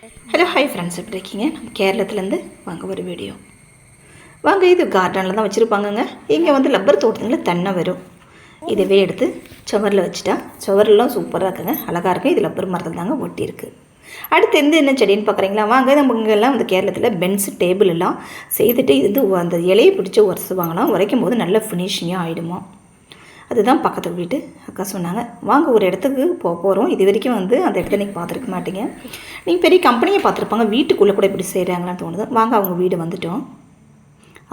Hello hi friends, எப்படி இருக்கீங்க? நம்ம கேரளத்துலேருந்து வாங்க ஒரு வீடியோ வாங்க. இது கார்டனில் தான் வச்சுருப்பாங்கங்க. இங்கே வந்து லப்பர் தோட்டத்துங்களில் தென்னை வரும். இதுவே எடுத்து சுவரில் வச்சுட்டா சுவரெல்லாம் சூப்பராக இருக்குங்க, அழகாக இருக்குது. இது லப்பர் மரத்தில் தாங்க ஒட்டியிருக்கு. அடுத்து என்ன செடின்னு பார்க்குறீங்களா? வாங்க. நம்ம இங்கெல்லாம் வந்து கேரளத்தில் பென்ஸ் டேபிள் எல்லாம் செய்துட்டு இது அந்த இலையை பிடிச்சி உரசுவாங்களாம். உரைக்கும் போது நல்ல ஃபினிஷிங்காக ஆகிடுமா. அதுதான் பக்கத்து வீட்டு அக்கா சொன்னாங்க. வாங்க ஒரு இடத்துக்கு போகிறோம். இது வரைக்கும் வந்து அந்த இடத்த நீங்கள் பார்த்துருக்க மாட்டீங்க. நீங்கள் பெரிய கம்பெனியை பார்த்துருப்பாங்க, வீட்டுக்குள்ளே கூட இப்படி செய்கிறாங்களான்னு தோணுது. வாங்க அவங்க வீடு வந்துட்டோம்.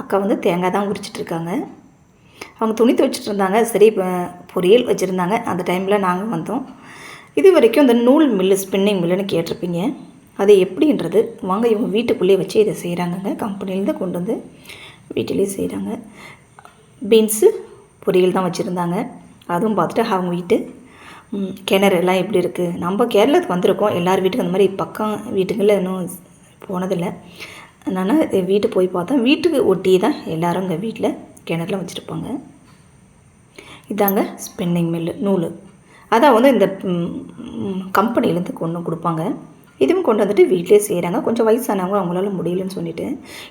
அக்கா வந்து தேங்காய் தான் உரிச்சிட்ருக்காங்க. அவங்க துணி துவைச்சிட்டு இருந்தாங்க. சரி, பொரியல் வச்சுருந்தாங்க. அந்த டைமில் நாங்கள் வந்தோம். இது வரைக்கும் இந்த நூல் மில்லு, ஸ்பின்னிங் மில்லுன்னு கேட்டிருப்பீங்க. அது எப்படின்றது வாங்க. இவங்க வீட்டுக்குள்ளேயே வச்சு இதை செய்கிறாங்கங்க. கம்பெனிலேருந்து கொண்டு வந்து வீட்டிலே செய்கிறாங்க. பீன்ஸு பொரியல் தான் வச்சுருந்தாங்க. அதுவும் பார்த்துட்டு அவங்க வீட்டு கிணறு எல்லாம் எப்படி இருக்குது. நம்ம கேரளத்துக்கு வந்திருக்கோம், எல்லார் வீட்டுக்கும் அந்த மாதிரி பக்கம் வீட்டுங்களில் இன்னும் போனதில்லை. அதனால் வீட்டு போய் பார்த்தோம். வீட்டுக்கு ஒட்டி தான் எல்லோரும் இங்கே வீட்டில் கிணறுலாம் வச்சுருப்பாங்க. இதாங்க ஸ்பின்னிங் மில்லு, நூல். அதான் வந்து இந்த கம்பெனிலேருந்து கொண்டு கொடுப்பாங்க. இதுவும் கொண்டு வந்துட்டு வீட்டிலே செய்கிறாங்க. கொஞ்சம் வயசானவங்க, அவங்களால முடியலன்னு சொல்லிவிட்டு.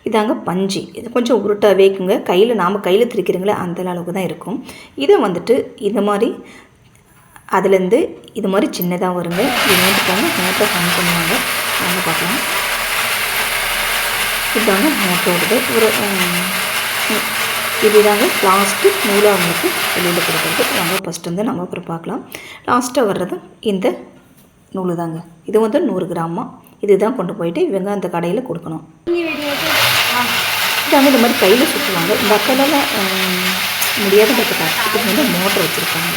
இதாங்க பஞ்சு. இது கொஞ்சம் உருட்டாக வைக்குங்க. நாம் கையில் திரிக்கிறீங்களே அந்த அளவுக்கு தான் இருக்கும். இதை வந்துட்டு இந்த மாதிரி அதுலேருந்து இது மாதிரி சின்னதாக வருங்க. இது வந்துட்டாங்க மோட்டர் ஃபன் பண்ணுவாங்க. அவங்க பார்க்கலாம். இதாங்க மோட்டரோடது ஒரு இதுதாங்க லாஸ்ட்டு நூலாக அவங்களுக்கு வெளியில் கொடுக்குறது. வாங்க ஃபஸ்ட்டு வந்து நம்ம அப்புறம் பார்க்கலாம். லாஸ்ட்டாக வர்றது இந்த நூல் தாங்க. இது வந்து 100 கிராமா. இதுதான் கொண்டு போயிட்டு இவங்க அந்த கடையில் கொடுக்கணும். இதாங்க இந்த மாதிரி கையில் சுற்றுவாங்க. இந்த அக்காலால் முடியாத பட்சத்தில் இதுக்கு வந்து மோட்டர் வச்சுருக்காங்க.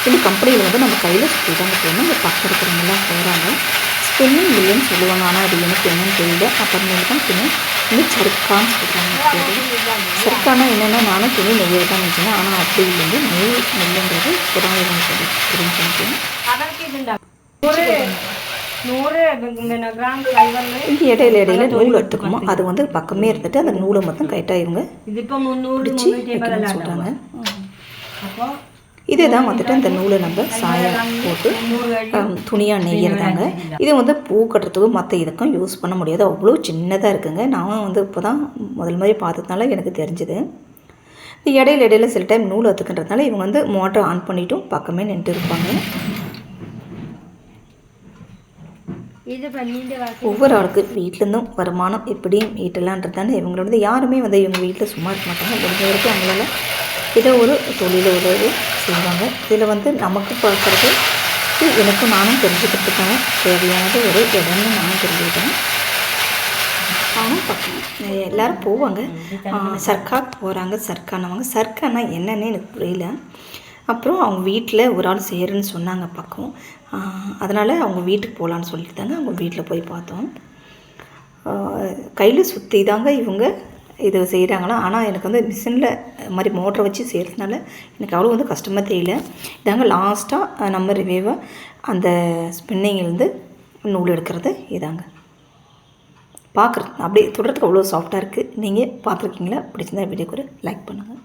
இந்த கம்பெனியில் வந்து நம்ம கையில் சுற்றி தாங்க போகணும். இந்த பக்கம் இருக்கிறவங்கெல்லாம் போகிறாங்க. ஸ்பின்னிங் மில்லுன்னு சொல்லுவாங்க. ஆனால் அது எனக்கு என்னன்னு தெரியல. அப்புறமேல தான் துணி வந்து சர்க்கான்னு சொல்கிறாங்க. சர்க்கானா என்னென்னா நானும் துணி நெய்ய தான் நினச்சேன். ஆனால் அப்படி இல்லைங்க, நெய் மில்லுன்றது புறாங்க சொல்லி புரிஞ்சுக்கணும். இங்கே இடையில நூல் எடுத்துக்குமோ அது வந்து பக்கமே இருந்துட்டு அந்த நூலை மட்டும் கைட்டாக இவங்க பிடிச்சி வைக்கணும்னு சொல்கிறாங்க. இதே தான் வந்துட்டு அந்த நூலை நம்ம சாயம் போட்டு துணியாக நெய்யறதாங்க. இது வந்து பூ கட்டுறதுக்கும் மற்ற இதுக்கும் யூஸ் பண்ண முடியாது, அவ்வளோ சின்னதாக இருக்குங்க. நான் வந்து இப்போ தான் முதல் மாதிரி பார்த்ததுனால எனக்கு தெரிஞ்சுது. இந்த இடையில சில டைம் நூல் எடுத்துக்கின்றதுனால இவங்க வந்து மோட்டர் ஆன் பண்ணிவிட்டும் பக்கமே நின்று இருப்பாங்க. ஒவ்வொரு ஆளுக்கு வீட்டிலேருந்தும் வருமானம் எப்படியும் ஈட்டலான்றதானே இவங்களோட. யாருமே வந்து இவங்க வீட்டில் சும்மா இருக்க மாட்டாங்க. முடிஞ்ச வரைக்கும் அவங்களால ஏதோ ஒரு தொழில் உதவி செய்வாங்க. இதில் வந்து நமக்கு பார்க்குறது எனக்கும் நானும் தெரிஞ்சுக்கிறதுக்கான தேவையானது ஒரு இடம்னு நானும் தெரிஞ்சுக்கிட்டேன். நானும் பக்கம் எல்லோரும் போவாங்க. சர்க்காக்கு போகிறாங்க. சர்க்கானவங்க சர்க்கானா என்னன்னு எனக்கு புரியல. அப்புறம் அவங்க வீட்டில் ஒரு ஆள் செய்கிறேன்னு சொன்னாங்க பக்கம். அதனால் அவங்க வீட்டுக்கு போகலான்னு சொல்லிட்டாங்க. அவங்க வீட்டில் போய் பார்த்தோம். கையில் சுற்றி தாங்க இவங்க இது செய்கிறாங்களா. ஆனால் எனக்கு வந்து மிஷினில் மாதிரி மோட்டரை வச்சு செய்கிறதுனால எனக்கு அவ்வளோ வந்து கஷ்டமாக தெரியல. இதாங்க லாஸ்ட்டாக நம்ம ரிவ்யூவாக அந்த ஸ்பின்னிங்கிலேருந்து நூல் எடுக்கிறது இதாங்க. பார்க்குறது அப்படியே தொடர்றதுக்கு அவ்வளோ சாஃப்டாக இருக்குது. நீங்கள் பார்த்துருக்கீங்களா? பிடிச்சிருந்தா வீடியோக்கு ஒரு லைக் பண்ணுங்கள்.